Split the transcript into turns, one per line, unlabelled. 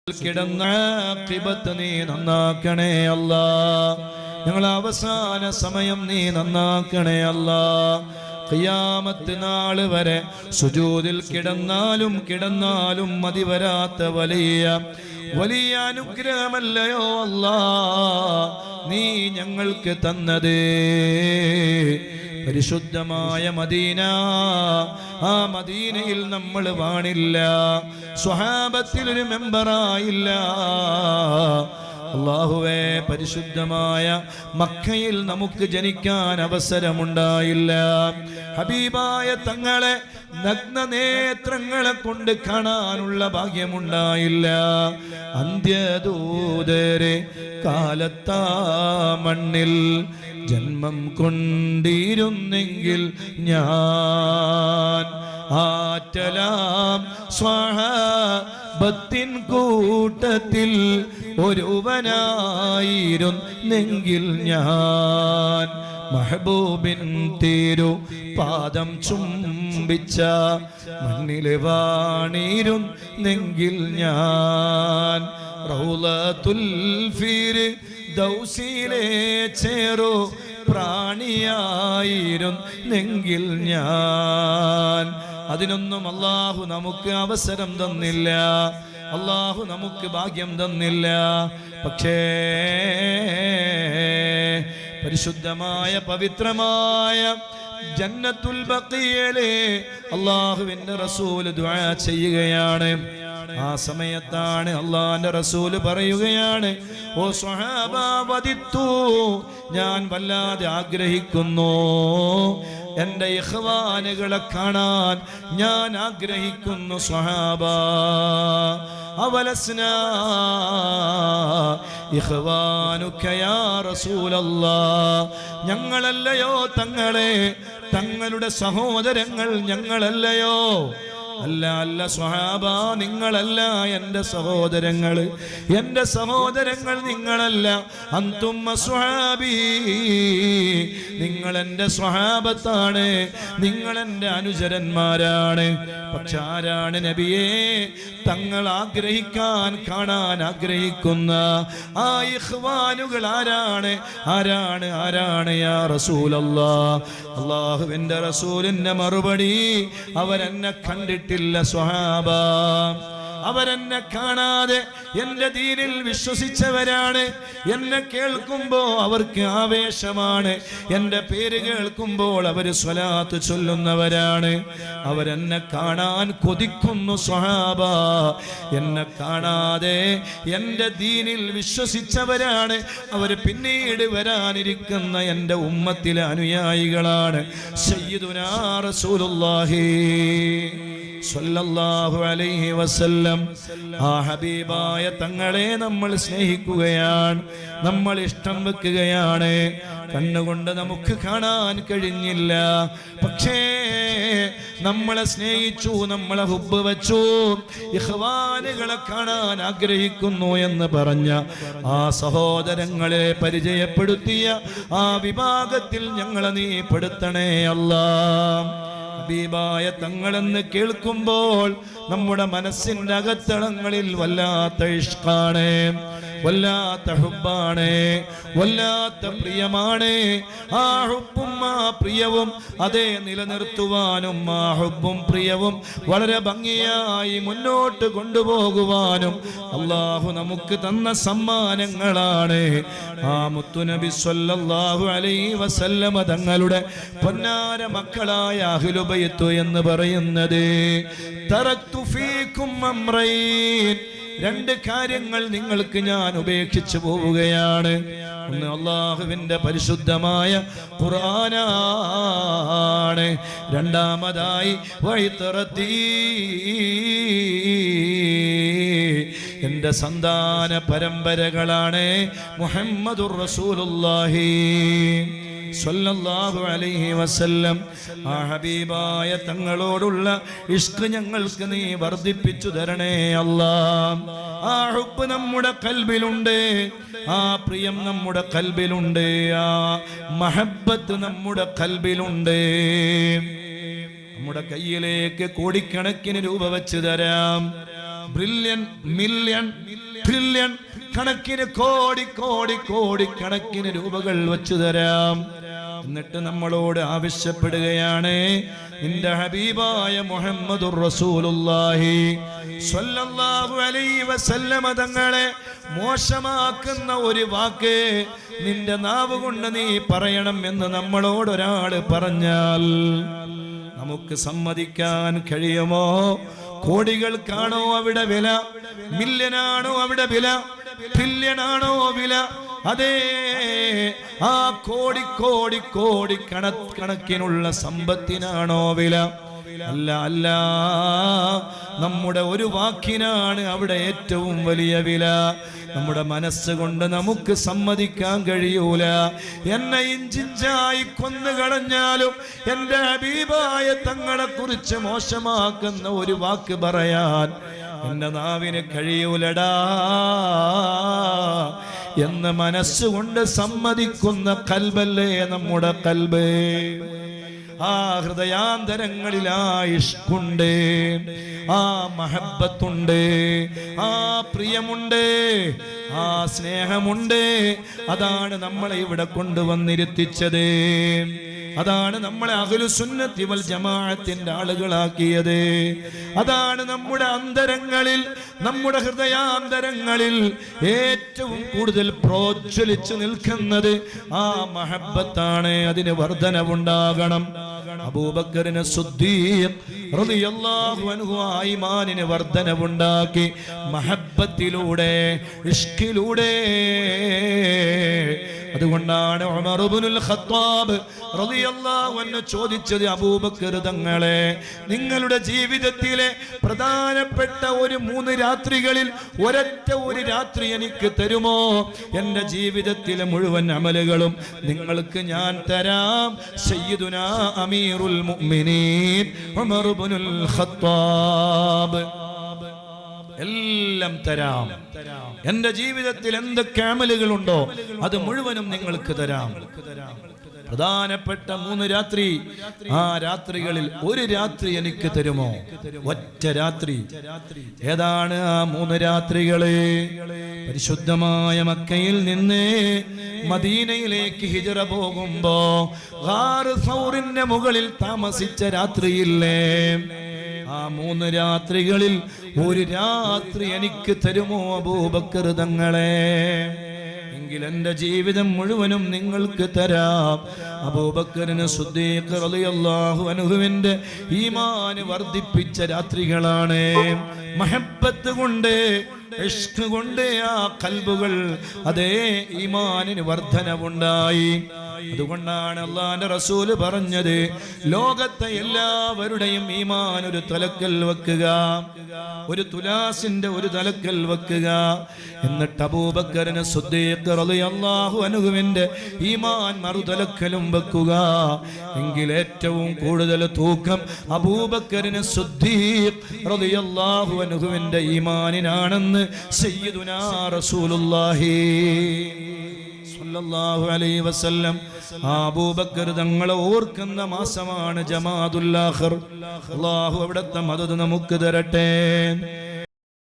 കിടന്ന ആഖിബത്ത് നീ നന്നാക്കണേ അല്ലാ. ഞങ്ങൾ അവസാന സമയം നീ നന്നാക്കണേ അല്ലാ. ഖിയാമത്ത് നാൾ വരെ സുജൂദിൽ കിടന്നാലും മതി വരാത്ത വലിയ അനുഗ്രഹമല്ലയോ അല്ലാ നീ ഞങ്ങൾക്ക് തന്നത്. പരിശുദ്ധമായ മദീന, ആ മദീനയിൽ നമ്മൾ വാണില്ല, സ്വഹാബത്തിൽ ഒരു മെമ്പറായില്ല. അല്ലാഹുവേ, പരിശുദ്ധമായ മക്കയിൽ നമുക്ക് ജനിക്കാൻ അവസരമുണ്ടായില്ല. ഹബീബായ തങ്ങളെ നഗ്നനേത്രങ്ങളെ കൊണ്ട് കാണാനുള്ള ഭാഗ്യമുണ്ടായില്ല. അന്ത്യദൂതരെ കാലത്താ മണ്ണിൽ ജന്മം കൊണ്ടിരുന്നെങ്കിൽ ഞാൻ ആറ്റലാം സ്വഹാബത്തിൻ കൂട്ടത്തിൽ ഒരുവനായിരുന്നെങ്കിൽ ഞാൻ മഹബൂബിൻ തിരു പാദം ചുംബിച്ച മണ്ണിൽ വാണിരുന്നെങ്കിൽ ഞാൻ റൗളത്തുൽ ഫിർദൗസിലെ ചേറു പ്രാണിയായിരുന്നെങ്കിൽ ഞാൻ. അതിനൊന്നും അല്ലാഹു നമുക്ക് അവസരം തന്നില്ല, അല്ലാഹു നമുക്ക് ഭാഗ്യം തന്നില്ല. പക്ഷേ പരിശുദ്ധമായ പവിത്രമായ ജന്നത്തുൽ ബഖീയിലെ അല്ലാഹുവിന്റെ റസൂൽ ദുആ ചെയ്യുകയാണ്. ആ സമയത്താണ് അള്ളാന്റെ റസൂല് പറയുകയാണ്, ഓ സ്വഹാബ വദിത്തു, ഞാൻ വല്ലാതെ ആഗ്രഹിക്കുന്നു, എൻ്റെ ഇഖ്വാനുകളെ കാണാൻ ഞാൻ ആഗ്രഹിക്കുന്നു. സ്വഹാബ അവലസ്നാ ഇഖ്വാനുക യാ റസൂലല്ലാഹ്, ഞങ്ങളല്ലയോ തങ്ങളുടെ സഹോദരങ്ങൾ ഞങ്ങളല്ലയോ? അല്ല സ്വഹാബ, നിങ്ങളല്ല എൻ്റെ സഹോദരങ്ങൾ നിങ്ങളല്ല. അന്തും സ്വഹാബി, നിങ്ങൾ എൻ്റെ സ്വഹാബത്താണ്, നിങ്ങൾ എൻ്റെ അനുചരന്മാരാണ്. പക്ഷെ ആരാണ് നബിയെ തങ്ങൾ കാണാൻ ആഗ്രഹിക്കുന്ന ആ ഇഖ്വാനുകൾ ആരാണ് യാ റസൂലല്ലാഹ്? അല്ലാഹുവിൻ്റെ റസൂലിൻ്റെ മറുപടി, അവരെന്നെ കണ്ടിട്ടില്ല സ്വഹാബ, അവരെന്നെ കാണാതെ എൻ്റെ ദീനിൽ വിശ്വസിച്ചവരാണ്. എന്നെ കേൾക്കുമ്പോൾ അവർക്ക് ആവേശമാണ്, എൻ്റെ പേര് കേൾക്കുമ്പോൾ അവർ സ്വലാത്ത് ചൊല്ലുന്നവരാണ്. അവരെന്നെ കാണാൻ കൊതിക്കുന്നു സ്വഹാബ, എന്നെ കാണാതെ എൻ്റെ ദീനിൽ വിശ്വസിച്ചവരാണ്. അവർ പിന്നീട് വരാനിരിക്കുന്ന എൻ്റെ ഉമ്മത്തിലെ അനുയായികളാണ്. സയ്യിദുനാ റസൂലുള്ളാഹി സ്വല്ലല്ലാഹു അലൈഹി വസല്ലം, ആ ഹബീബായ തങ്ങളെ നമ്മൾ സ്നേഹിക്കുകയാണ്, നമ്മൾ ഇഷ്ടം വെക്കുകയാണ്. കണ്ണുകൊണ്ട് നമുക്ക് കാണാൻ കഴിഞ്ഞില്ല, പക്ഷേ നമ്മളെ സ്നേഹിച്ചു, നമ്മളെ ഹുബ്ബ് വെച്ചു, ഇഖ്വാനുകളെ കാണാൻ ആഗ്രഹിക്കുന്നു എന്ന് പറഞ്ഞ ആ സഹോദരങ്ങളെ പരിചയപ്പെടുത്തിയ ആ വിഭാഗത്തിൽ ഞങ്ങളെ നീ പെടുത്തണേ അല്ലാഹ്. ഹബീബായ തങ്ങളെന്ന് കേൾക്കുമ്പോൾ നമ്മുടെ മനസ്സിൻ്റെ അകത്തളങ്ങളിൽ വല്ലാത്ത ഇഷ്കാണ്, വല്ലാത്ത ഹുബ്ബാണ്, വല്ലാത്ത പ്രിയമാണ്. ആ ഹുബ്ബും ആ പ്രിയവും അതേ നിലനിർത്തുവാനും ആ ഹുബ്ബും പ്രിയവും വളരെ ഭംഗിയായി മുന്നോട്ട് കൊണ്ടുപോകുവാനും അല്ലാഹു നമുക്ക് തന്ന സമ്മാനങ്ങളാണ്. ആ മുത്തുനബി സ്വല്ലല്ലാഹു അലൈഹി വസല്ലമ തങ്ങളുടെ പൊന്നാര മക്കളായ അഹ്ലു ബൈത്ത് എന്ന് പറയുന്നത്. തറക്തു ഫീകും അംറൈൻ, രണ്ട് കാര്യങ്ങൾ നിങ്ങൾക്ക് ഞാൻ ഉപേക്ഷിച്ചു പോവുകയാണ്. ഒന്ന് അല്ലാഹുവിൻ്റെ പരിശുദ്ധമായ ഖുർആനാണ്, രണ്ടാമതായി വൈത്തറത്തി, എൻ്റെ സന്താന പരമ്പരകളാണ്. മുഹമ്മദുർ റസൂലുള്ളാഹി സ്വല്ലല്ലാഹു അലൈഹി വസല്ലം, ആ ഹബീബായ തങ്ങളോടുള്ള ഇഷ്ക് ഞങ്ങൾക്ക് നീ വർദ്ധിപ്പിച്ചു തരണേ അല്ലാഹ്. ആ ഹുബ്ബ് നമ്മുടെ കൽബിലുണ്ട്, ആ പ്രിയം നമ്മുടെ കൽബിലുണ്ട്, ആ മഹബ്ബത്ത് നമ്മുടെ കൽബിലുണ്ട്. നമ്മുടെ കയ്യിലേക്ക് കോടിക്കണക്കിന് രൂപ വെച്ച് തരാം, ബ്രില്യൺ, മില്യൺ, ട്രില്യൺ കണക്കിന് കോടി കോടി കോടി കണക്കിന് രൂപകൾ വച്ചു തരാം. എന്നിട്ട് നമ്മളോട് ആവശ്യപ്പെടുകയാണ്, നിന്റെ ഹബീബായ മുഹമ്മദുർ റസൂലുള്ളാഹി സ്വല്ലല്ലാഹു അലൈഹി വസല്ലമ തങ്ങളെ മോശമാക്കുന്ന ഒരു വാക്ക് നിന്റെ നാവ് കൊണ്ട് നീ പറയണം എന്ന് നമ്മളോട് ഒരാൾ പറഞ്ഞാൽ നമുക്ക് സമ്മതിക്കാൻ കഴിയുമോ? കോടികൾക്കാണോ അവിടെ വില? മില്യനാണോ അവിടെ വില? ട്രില്യനാണോ വില? അതേ, ആ കോടി കോടി കോടി കണക്കിനുള്ള സമ്പത്തിനാണോ വില? അല്ല, അല്ല, നമ്മുടെ ഒരു വാക്കിനാണ് അവിടെ ഏറ്റവും വലിയ വില. നമ്മുടെ മനസ്സുകൊണ്ട് നമുക്ക് സമ്മതിക്കാൻ കഴിയൂല. എന്നെ ഇഞ്ചിഞ്ചായി കൊന്നുകളഞ്ഞാലും എൻ്റെ ഹബീബായ തങ്ങളെ കുറിച്ച് മോശമാക്കുന്ന ഒരു വാക്ക് പറയാൻ എൻ്റെ നാവിന് കഴിയൂലടാ എന്ന് മനസ്സുകൊണ്ട് സമ്മതിക്കുന്ന കൽബല്ലേ നമ്മുടെ കൽബ്. ആ ഹൃദയാന്തരങ്ങളിൽ ആ ഇഷ്കുണ്ട്, ആ മഹബത്തുണ്ട്, ആ പ്രിയമുണ്ട്, ആ സ്നേഹമുണ്ട്. അതാണ് നമ്മളെ ഇവിടെ കൊണ്ടുവന്നിരുത്തിച്ചത്. അതാണ് നമ്മളെ അഹ്ലുസുന്നത്തി വൽ ജമാഅത്തിന്റെ ആളുകളാക്കിയത്. അതാണ് നമ്മുടെ അന്തരങ്ങളിൽ, നമ്മുടെ ഹൃദയാന്തരങ്ങളിൽ ഏറ്റവും കൂടുതൽ പ്രോജ്വലിച്ചു നിൽക്കുന്നത് ആ മഹബത്താണ്. അതിന് വർധനവുണ്ടാകണം. അബൂബക്കറിന് സിദ്ദീഖ് റളിയല്ലാഹു അൻഹു ഈമാനിന് വർധനവുണ്ടാക്കി മഹബത്തിലൂടെ, ഇഷ്കിലൂടെ. അതുകൊണ്ടാണ് ഉമർ ഇബ്നുൽ ഖത്താബ് റളിയല്ലാഹു അൻഹു ചോദിച്ചത്, അബൂബക്കർ തങ്ങളെ, നിങ്ങളുടെ ജീവിതത്തിലെ പ്രധാനപ്പെട്ട ഒരു 3 രാത്രികളിൽ ഒരൊറ്റ ഒരു രാത്രി എനിക്ക് തരുമോ? എൻ്റെ ജീവിതത്തിലെ മുഴുവൻ അമലുകളും നിങ്ങൾക്ക് ഞാൻ തരാം. സയ്യിദുനാ അമീറുൽ മുഅ്മിനീൻ ഉമർ ഇബ്നുൽ ഖത്താബ്, എല്ലാം തരാം. എന്റെ ജീവിതത്തിൽ എന്തൊക്കെ അമലുകളുണ്ടോ അത് മുഴുവനും നിങ്ങൾക്ക് തരാം. പ്രധാനപ്പെട്ട 3 രാത്രി, ആ രാത്രികളിൽ ഒരു രാത്രി എനിക്ക് തരുമോ? ഒറ്റ രാത്രി. ഏതാണ് ആ 3 രാത്രികള്? പരിശുദ്ധമായ മക്കയിൽ നിന്ന് മദീനയിലേക്ക് ഹിജ്റ പോകുമ്പോ ഗാർ സൗറിന്റെ മുകളിൽ താമസിച്ച രാത്രിയില്ലേ, ആ 3 രാത്രികളിൽ ഒരു രാത്രി എനിക്ക് തരുമോ അബൂബക്കർ തങ്ങളെ? എങ്കിൽ എൻ്റെ ജീവിതം മുഴുവനും നിങ്ങൾക്ക് തരാം. അബൂബക്കറിന് സിദ്ദീഖ് റളിയല്ലാഹു അൻഹുവിന്റെ ഈമാൻ വർദ്ധിപ്പിച്ച രാത്രികളാണ്. മഹബ്ബത്ത് കൊണ്ട്, ഇഷ്ക് കൊണ്ട് ആ കൽബുകൾ, അതേ, ഈമാനിന് വർധനവുണ്ടായി. അതുകൊണ്ടാണ് അല്ലാഹുവിന്റെ റസൂല് പറഞ്ഞത്, ലോകത്തെ എല്ലാവരുടെയും ഈമാൻ ഒരു തലക്കൽ വെക്കുക, ഒരു തുലാസിന്റെ ഒരു തലക്കൽ വെക്കുക. എന്നിട്ട് അബൂബക്കറിന് സിദ്ദീഖ് റളിയല്ലാഹു അൻഹുവിന്റെ ഈമാൻ മറുതലക്കലും വെക്കുക. എങ്കിൽ ഏറ്റവും കൂടുതൽ തൂക്കം അബൂബക്കറിന് സിദ്ദീഖ് റളിയല്ലാഹു അൻഹുവിന്റെ ഈമാനിനാണെന്ന് സയ്യിദുനാ റസൂലുള്ളാഹി സ്വല്ലല്ലാഹു അലൈഹി വസല്ലം അബൂബക്കർ തങ്ങളെ ഓർക്കുന്ന മാസമാണ് ജമാഅത്തുൽ ആഖിർ. അല്ലാഹു അവിടുത്തെ മദദ് നമുക്ക് തരട്ടെ.